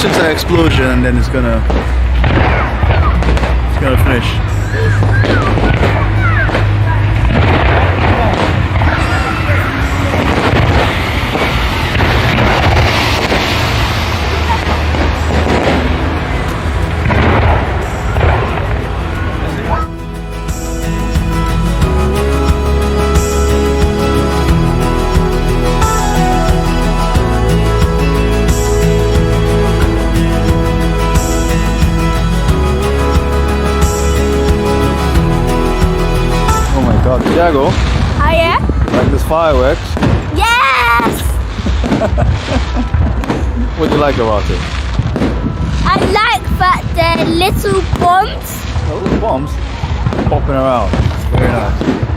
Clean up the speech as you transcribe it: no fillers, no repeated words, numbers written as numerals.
looks like an explosion, and then it's gonna finish. Tiago, Oh yeah? like this fireworks. Yes! What do you like about it? I like that they're little bombs. Oh, little bombs popping around. Very nice.